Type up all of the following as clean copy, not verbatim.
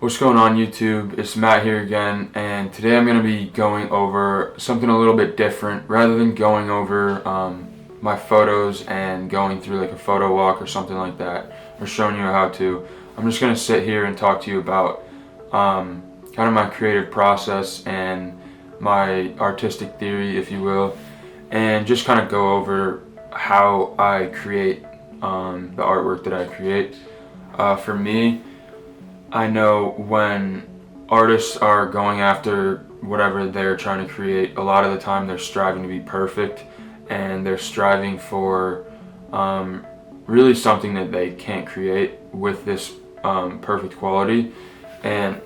What's going on YouTube? It's Matt here again, and today I'm going to be going over something a little bit different. Rather than going over my photos and going through like a photo walk or something like that, or showing you how to, I'm just going to sit here and talk to you about kind of my creative process and my artistic theory, if you will, and just kind of go over how I create the artwork that I create. For me, I know when artists are going after whatever they're trying to create, a lot of the time they're striving to be perfect, and they're striving for really something that they can't create with this perfect quality. And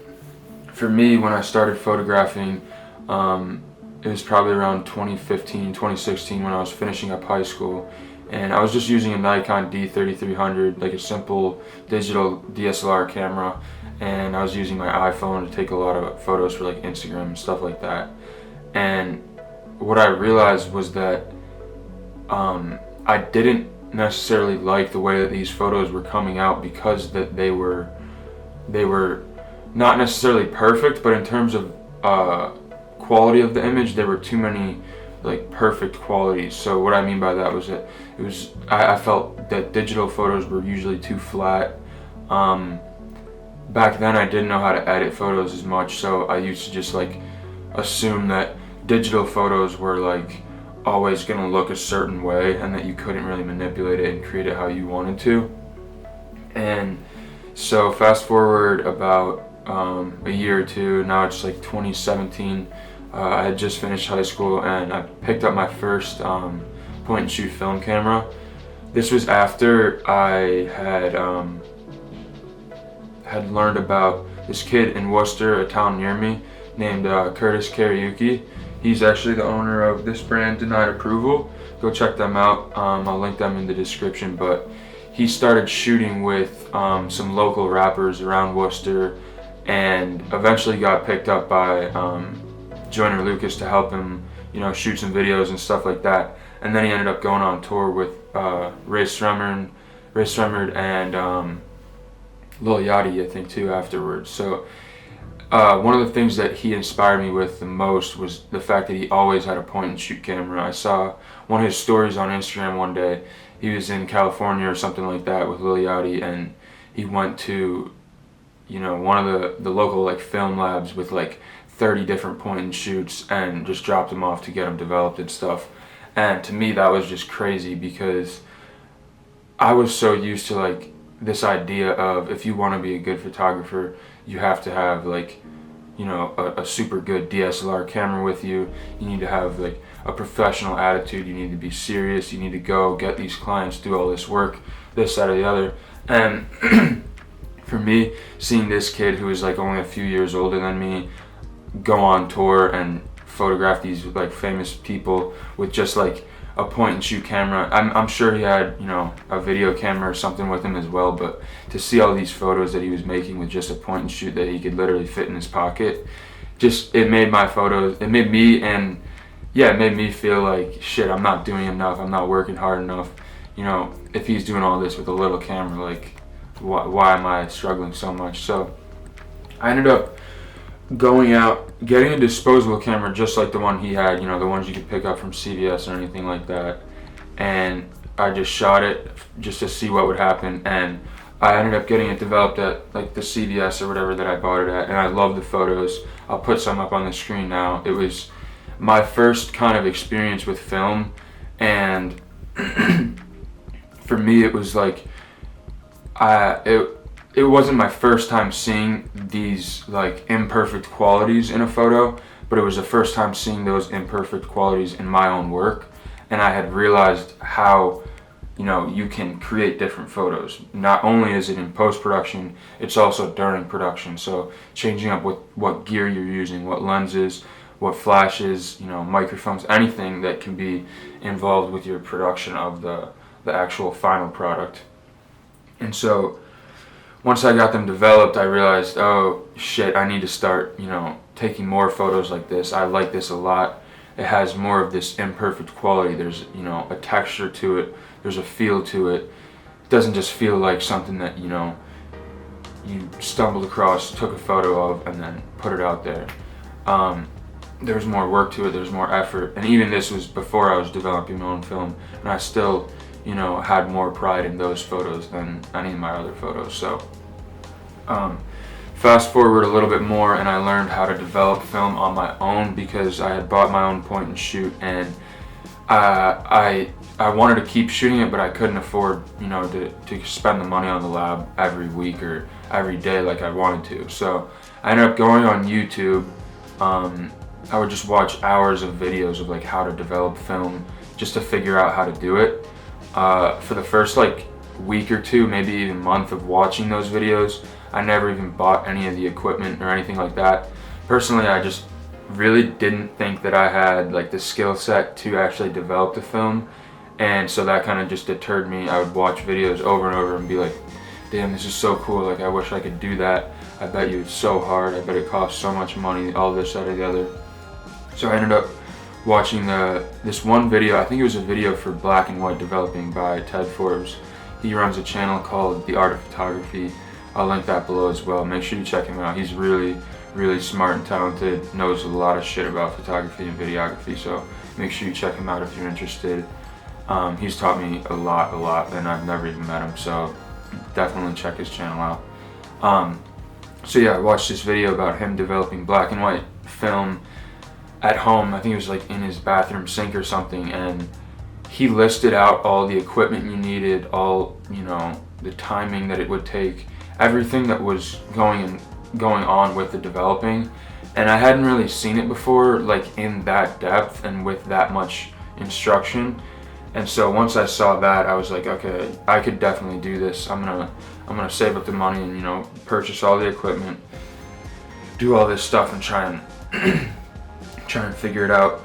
for me, when I started photographing, it was probably around 2015, 2016 when I was finishing up high school, and I was just using a Nikon D3300, like a simple digital DSLR camera, and I was using my iPhone to take a lot of photos for like Instagram and stuff like that. And what I realized was that I didn't necessarily like the way that these photos were coming out, because that they were not necessarily perfect, but in terms of quality of the image, there were too many like perfect qualities. So what I mean by that was that I felt that digital photos were usually too flat. Back then I didn't know how to edit photos as much, so I used to just like assume that digital photos were like always going to look a certain way, and that you couldn't really manipulate it and create it how you wanted to. And so fast forward about a year or two, now it's like 2017. I had just finished high school, and I picked up my first point and shoot film camera. This was after I had learned about this kid in Worcester, a town near me, named Curtis Kariuki. He's actually the owner of this brand, Denied Approval. Go check them out. I'll link them in the description. But he started shooting with some local rappers around Worcester, and eventually got picked up by Joyner Lucas to help him, shoot some videos and stuff like that. And then he ended up going on tour with Ray Sremmurd and Lil Yachty, I think, too, afterwards. So one of the things that he inspired me with the most was the fact that he always had a point and shoot camera. I saw one of his stories on Instagram one day. He was in California or something like that with Lil Yachty, and he went to one of the local like film labs with like 30 different point and shoots, and just dropped them off to get them developed and stuff. And to me that was just crazy, because I was so used to like this idea of, if you want to be a good photographer, you have to have like a super good DSLR camera with you. You need to have like a professional attitude. You need to be serious. You need to go get these clients, do all this work, this, that, or the other. And for me, seeing this kid who was like only a few years older than me go on tour and photograph these like famous people with just like a point and shoot camera. I'm sure he had a video camera or something with him as well, but to see all these photos that he was making with just a point and shoot that he could literally fit in his pocket, it made my photos, it made me feel like shit, I'm not doing enough, I'm not working hard enough. If he's doing all this with a little camera, like why am I struggling so much? So I ended up going out, getting a disposable camera just like the one he had, the ones you could pick up from CVS or anything like that. And I just shot it just to see what would happen, and I ended up getting it developed at like the CVS or whatever that I bought it at, and I love the photos. I'll put some up on the screen now. It was my first kind of experience with film, and for me it was like it wasn't my first time seeing these like imperfect qualities in a photo, but it was the first time seeing those imperfect qualities in my own work. And I had realized how you can create different photos. Not only is it in post-production, it's also during production. So changing up what gear you're using, what lenses, what flashes, microphones, anything that can be involved with your production of the actual final product. And so once I got them developed, I realized, oh shit, I need to start, taking more photos like this. I like this a lot. It has more of this imperfect quality. There's, a texture to it. There's a feel to it. It doesn't just feel like something that, you stumbled across, took a photo of, and then put it out there. There's more work to it, there's more effort, and even this was before I was developing my own film, and I still, you know, had more pride in those photos than any of my other photos. So fast forward a little bit more, and I learned how to develop film on my own because I had bought my own point and shoot, and I wanted to keep shooting it, but I couldn't afford, you know, to spend the money on the lab every week or every day like I wanted to. So I ended up going on YouTube. I would just watch hours of videos of like how to develop film just to figure out how to do it. For the first like week or two, maybe even month of watching those videos, I never even bought any of the equipment or anything like that. Personally, I just really didn't think that I had like the skill set to actually develop the film, and so that kind of just deterred me. I would watch videos over and over and be like, damn, this is so cool, like I wish I could do that. I bet you it's so hard, I bet it costs so much money, all this, that, or the other. So I ended up watching this one video. I think it was a video for black and white developing by Ted Forbes. He runs a channel called The Art of Photography. I'll link that below as well. Make sure you check him out. He's really, really smart and talented, knows a lot of shit about photography and videography, so make sure you check him out if you're interested. He's taught me a lot, and I've never even met him, so definitely check his channel out. So yeah, I watched this video about him developing black and white film at home. I think it was like in his bathroom sink or something, and he listed out all the equipment you needed, all, you know, the timing that it would take, everything that was going on with the developing. And I hadn't really seen it before, like in that depth and with that much instruction. And so once I saw that, I was like, okay, I could definitely do this. I'm gonna save up the money and, you know, purchase all the equipment, do all this stuff, and try and figure it out.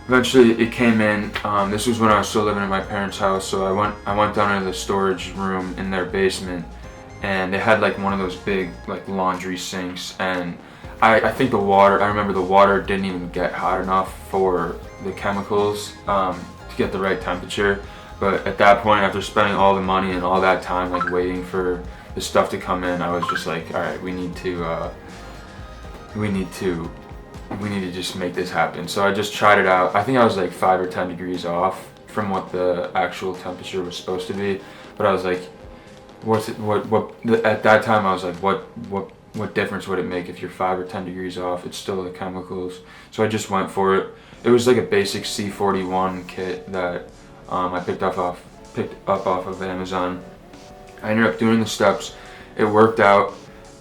Eventually it came in. This was when I was still living in my parents' house, so I went down into the storage room in their basement, and they had like one of those big like laundry sinks, and I think I remember the water didn't even get hot enough for the chemicals to get the right temperature. But at that point, after spending all the money and all that time like waiting for the stuff to come in, I was just like, all right, we need to just make this happen. So I just tried it out. I think I was like 5 or 10 degrees off from what the actual temperature was supposed to be, but I was like, at that time I was like, what difference would it make if you're 5 or 10 degrees off? It's still the chemicals. So I just went for it. It was like a basic C41 kit that I picked up off of Amazon. I ended up doing the steps. It worked out,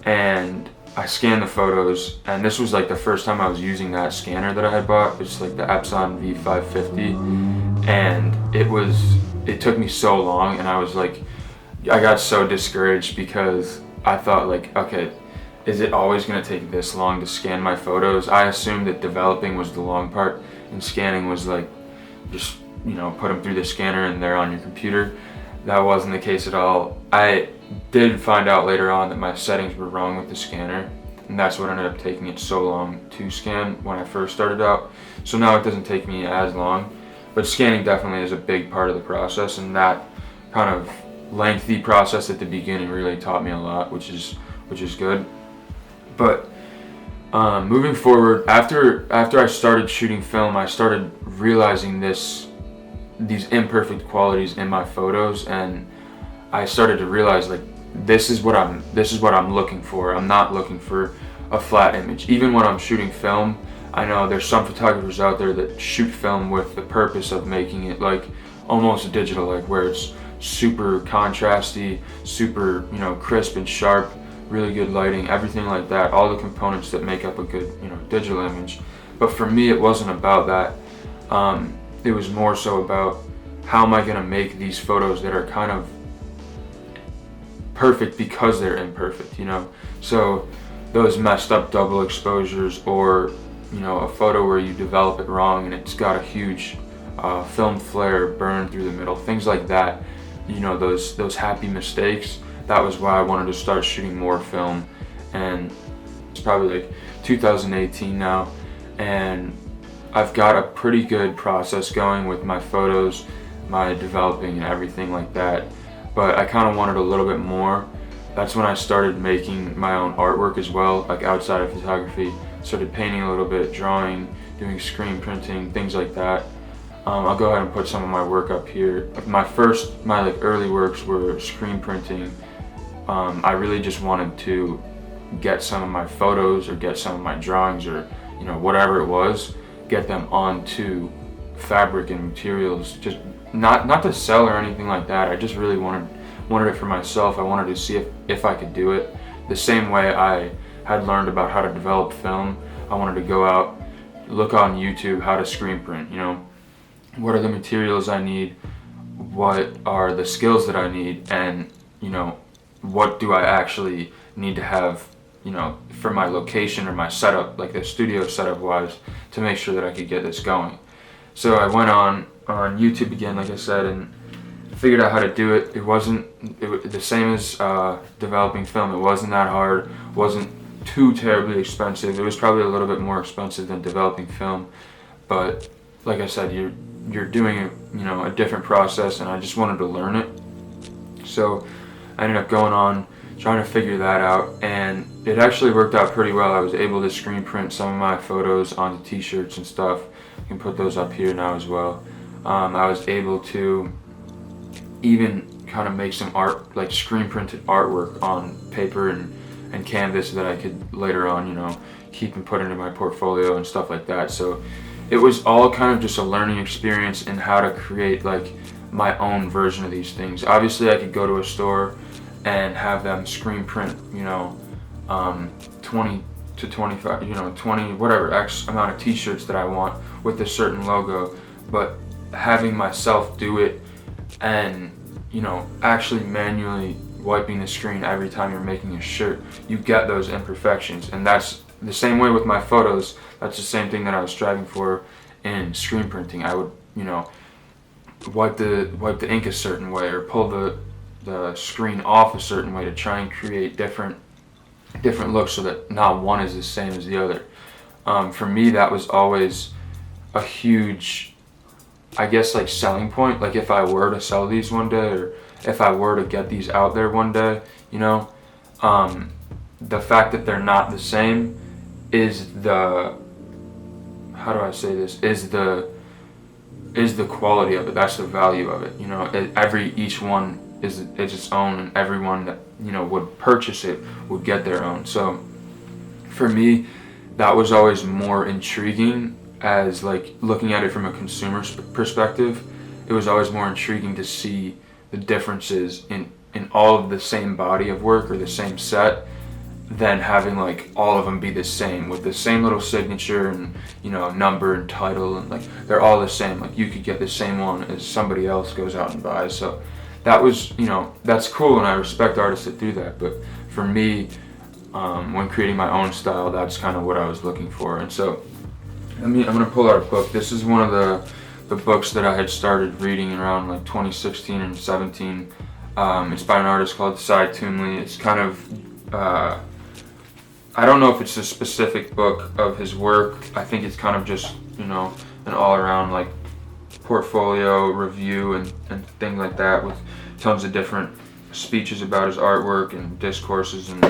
and I scanned the photos, and this was like the first time I was using that scanner that I had bought. It's like the Epson V550, and it took me so long, and I was like, I got so discouraged because I thought like, okay, is it always going to take this long to scan my photos? I assumed that developing was the long part and scanning was like just, you know, put them through the scanner and they're on your computer. That wasn't the case at all. I did find out later on that my settings were wrong with the scanner, and that's what ended up taking it so long to scan when I first started out. So now it doesn't take me as long, but scanning definitely is a big part of the process, and that kind of lengthy process at the beginning really taught me a lot, which is good. But moving forward, after I started shooting film, I started realizing these imperfect qualities in my photos, and I started to realize like this is what I'm looking for. I'm not looking for a flat image. Even when I'm shooting film, I know there's some photographers out there that shoot film with the purpose of making it like almost digital, like where it's super contrasty, super, you know, crisp and sharp, really good lighting, everything like that, all the components that make up a good, you know, digital image. But for me, it wasn't about that. It was more so about how am I going to make these photos that are kind of perfect because they're imperfect, you know. So those messed up double exposures, or, you know, a photo where you develop it wrong and it's got a huge film flare burn through the middle, things like that, you know, those happy mistakes. That was why I wanted to start shooting more film. And it's probably like 2018 now, and I've got a pretty good process going with my photos, my developing and everything like that. But I kind of wanted a little bit more. that's when I started making my own artwork as well, like outside of photography. Started painting a little bit, drawing, doing screen printing, things like that. I'll go ahead and put some of my work up here. My early works were screen printing. I really just wanted to get some of my photos or get some of my drawings or whatever it was, get them onto fabric and materials, just not to sell or anything like that. I just really wanted it for myself. I wanted to see if I could do it the same way I had learned about how to develop film. I wanted to go out, look on YouTube how to screen print, what are the materials I need, what are the skills that I need, and what do I actually need to have for my location or my setup, like the studio setup wise, to make sure that I could get this going. So I went on YouTube again, like I said, and figured out how to do it. It was the same as developing film. It wasn't that hard, wasn't too terribly expensive. It was probably a little bit more expensive than developing film, but like I said, you're doing a different process, and I just wanted to learn it. So I ended up going on trying to figure that out, and it actually worked out pretty well. I was able to screen print some of my photos onto t-shirts and stuff. You can put those up here now as well. I was able to even kind of make some art, like screen printed artwork on paper and canvas that I could later on keep and put into my portfolio and stuff like that. So it was all kind of just a learning experience in how to create like my own version of these things. Obviously I could go to a store and have them screen print 20 to 25 20 whatever X amount of t-shirts that I want with a certain logo, but having myself do it and actually manually wiping the screen every time you're making a shirt, you get those imperfections. And that's the same way with my photos. That's the same thing that I was striving for in screen printing. I would wipe the ink a certain way or pull the screen off a certain way to try and create different looks so that not one is the same as the other. For me, that was always a huge, I guess, like selling point. Like if I were to sell these one day, or if I were to get these out there one day, the fact that they're not the same is the, how do I say this, is the quality of it. That's the value of it. Each one is its own, and everyone that would purchase it would get their own. So for me, that was always more intriguing, as like looking at it from a consumer's perspective. It was always more intriguing to see the differences in all of the same body of work or the same set, than having like all of them be the same with the same little signature and number and title, and like they're all the same. Like you could get the same one as somebody else goes out and buys. So that was that's cool, and I respect artists that do that. But for me, when creating my own style, that's kind of what I was looking for. And so I'm gonna pull out a book. This is one of the books that I had started reading around like 2016 and 17. It's by an artist called Cy Toomley. It's kind of I don't know if it's a specific book of his work. I think it's kind of just an all-around like portfolio review and things like that, with tons of different speeches about his artwork and discourses and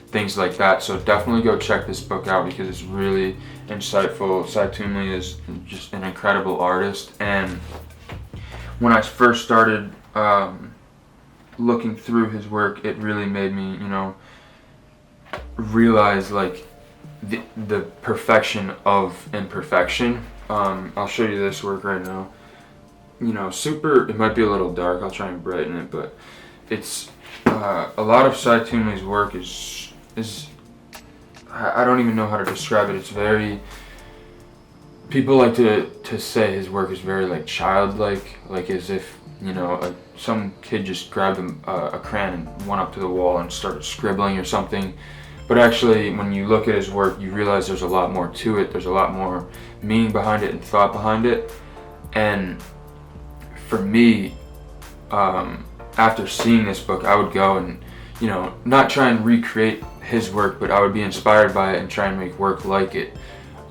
things like that. So definitely go check this book out because it's really insightful. Cy Toomley is just an incredible artist, and when I first started looking through his work, it really made me realize like the perfection of imperfection. I'll show you this work right now. It might be a little dark. I'll try and brighten it, but it's a lot of Cy Toomley's work is I don't even know how to describe it. It's very, people like to say his work is very like childlike, like as if some kid just grabbed a crayon and went up to the wall and started scribbling or something. But actually, when you look at his work, you realize there's a lot more to it. There's a lot more meaning behind it and thought behind it. And for me, after seeing this book, I would go and, not try and recreate his work, but I would be inspired by it and try and make work like it.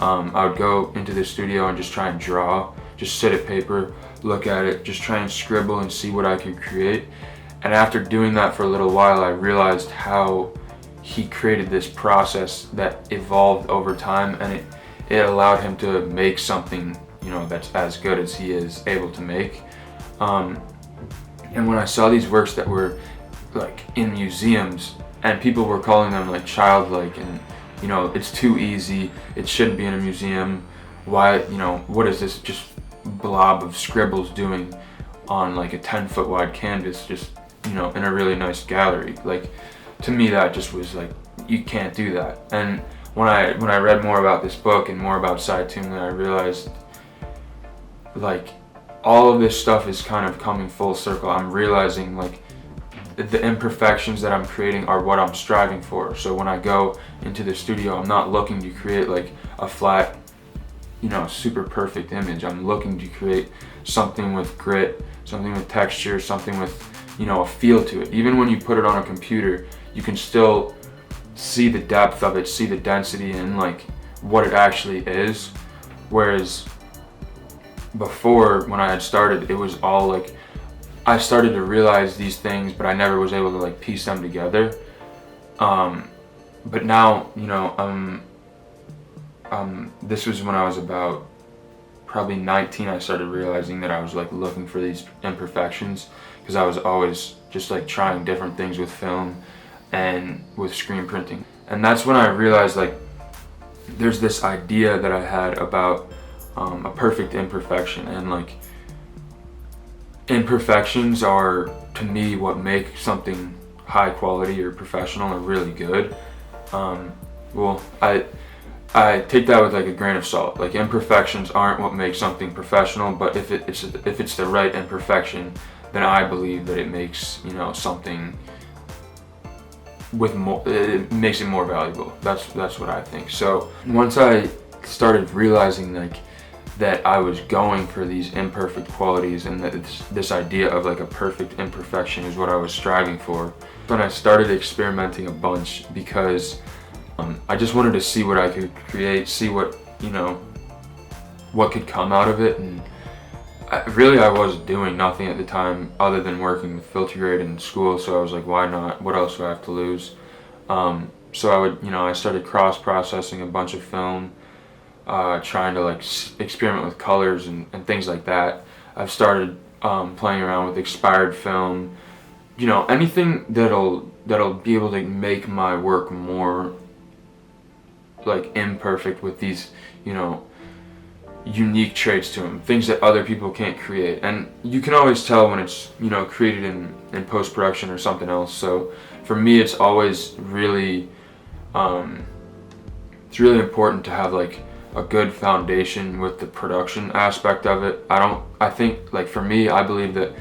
I would go into the studio and just try and draw, just sit at paper, look at it, just try and scribble and see what I could create. And after doing that for a little while, I realized how he created this process that evolved over time, and it allowed him to make something, you know, that's as good as he is able to make. And when I saw these works that were like in museums, and people were calling them like childlike, and you know, it's too easy, it shouldn't be in a museum, why, you know, what is this just blob of scribbles doing on like a 10-foot wide canvas, just, you know, in a really nice gallery? Like, to me, that just was like, you can't do that. And when I read more about this book and more about Cy Toomey, I realized like all of this stuff is kind of coming full circle. I'm realizing like the imperfections that I'm creating are what I'm striving for. So when I go into the studio, I'm not looking to create like a flat, you know, super perfect image. I'm looking to create something with grit, something with texture, something with, you know, a feel to it. Even when you put it on a computer, you can still see the depth of it, see the density and like what it actually is. Whereas before, when I had started, it was all like, I started to realize these things, but I never was able to like piece them together. But now, you know, this was when I was about probably 19. I started realizing that I was like looking for these imperfections, because I was always just like trying different things with film and with screen printing. And that's when I realized like there's this idea that I had about a perfect imperfection, and like imperfections are, to me, what make something high quality or professional or really good. Well, I take that with like a grain of salt. Like, imperfections aren't what makes something professional, but if it's the right imperfection, then I believe that it makes, you know, something with more, it makes it more valuable. That's what I think. So once I started realizing like that I was going for these imperfect qualities, and that this idea of like a perfect imperfection is what I was striving for, then I started experimenting a bunch, because I just wanted to see what I could create, see what, you know, what could come out of it. And I was doing nothing at the time other than working with FilterGrade in school, so I was like, why not? What else do I have to lose? So I would, you know, I started cross-processing a bunch of film, trying to like experiment with colors and things like that. I've started playing around with expired film, you know, anything that'll be able to make my work more like imperfect, with these, you know, unique traits to them, things that other people can't create. And you can always tell when it's, you know, created in post-production or something else. So for me, it's always really it's really important to have like a good foundation with the production aspect of it. I think like, for me, I believe that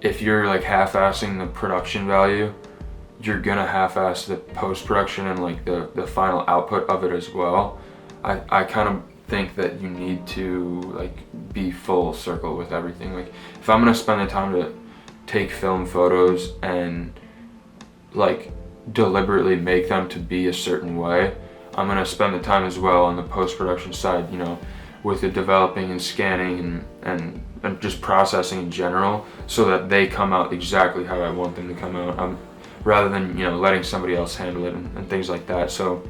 if you're like half-assing the production value, you're gonna half-ass the post-production and like the final output of it as well. I kind of think that you need to like be full circle with everything. Like, if I'm gonna spend the time to take film photos and like deliberately make them to be a certain way, I'm gonna spend the time as well on the post-production side, you know, with the developing and scanning and just processing in general, so that they come out exactly how I want them to come out, rather than, you know, letting somebody else handle it and things like that. So,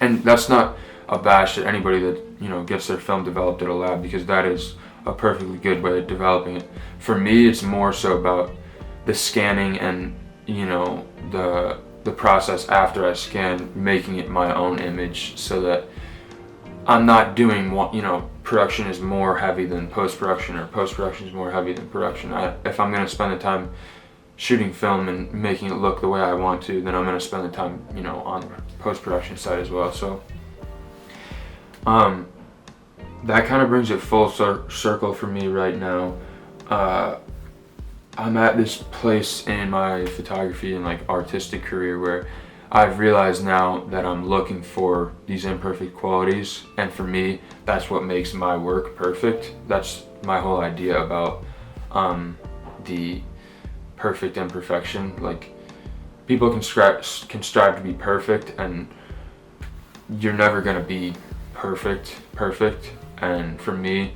and that's not a bash at anybody that, you know, gets their film developed at a lab, because that is a perfectly good way of developing it. For me, it's more so about the scanning and, you know, the process after I scan, making it my own image, so that I'm not doing what, you know, production is more heavy than post-production, or post-production is more heavy than production. If I'm going to spend the time shooting film and making it look the way I want to, then I'm going to spend the time, you know, on the post-production side as well. So that kind of brings it full circle for me right now. I'm at this place in my photography and like artistic career where I've realized now that I'm looking for these imperfect qualities, and for me, that's what makes my work perfect. That's my whole idea about the perfect imperfection. Like, people can strive to be perfect, and you're never gonna be perfect. And for me,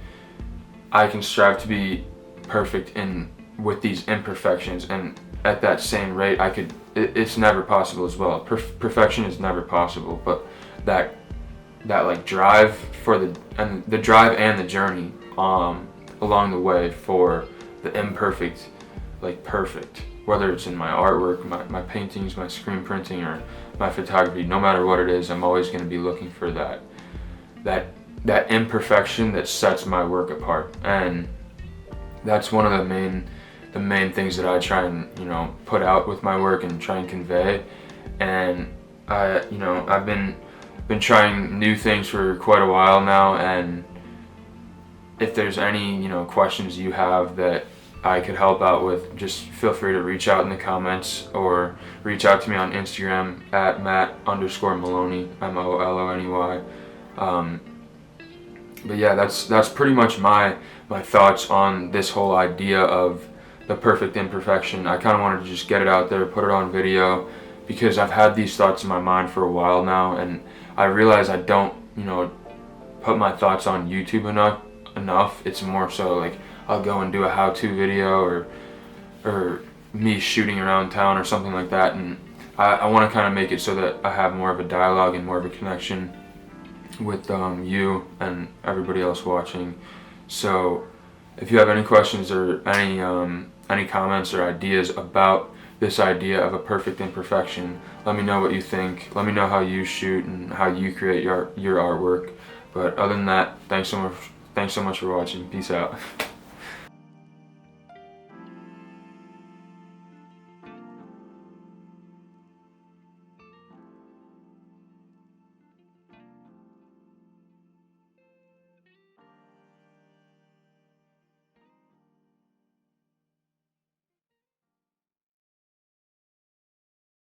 I can strive to be perfect with these imperfections, and at that same rate, it's never possible as well. Perfection is never possible, but that like drive for the drive and the journey along the way for the imperfect, like perfect, whether it's in my artwork, my paintings, my screen printing, or my photography, no matter what it is, I'm always going to be looking for that imperfection that sets my work apart. And that's one of the main things that I try and, you know, put out with my work and try and convey. And I've been trying new things for quite a while now, and if there's any, you know, questions you have that I could help out with, just feel free to reach out in the comments or reach out to me on Instagram at Matt_Moloney, Moloney. But yeah, that's pretty much my thoughts on this whole idea of the perfect imperfection. I kind of wanted to just get it out there, put it on video, because I've had these thoughts in my mind for a while now, and I realize I don't, you know, put my thoughts on YouTube enough. It's more so like I'll go and do a how-to video or me shooting around town or something like that, and I want to kind of make it so that I have more of a dialogue and more of a connection with you and everybody else watching. So if you have any questions or any comments or ideas about this idea of a perfect imperfection, let me know what you think. Let me know how you shoot and how you create your artwork. But other than that, thanks so much for watching. Peace out.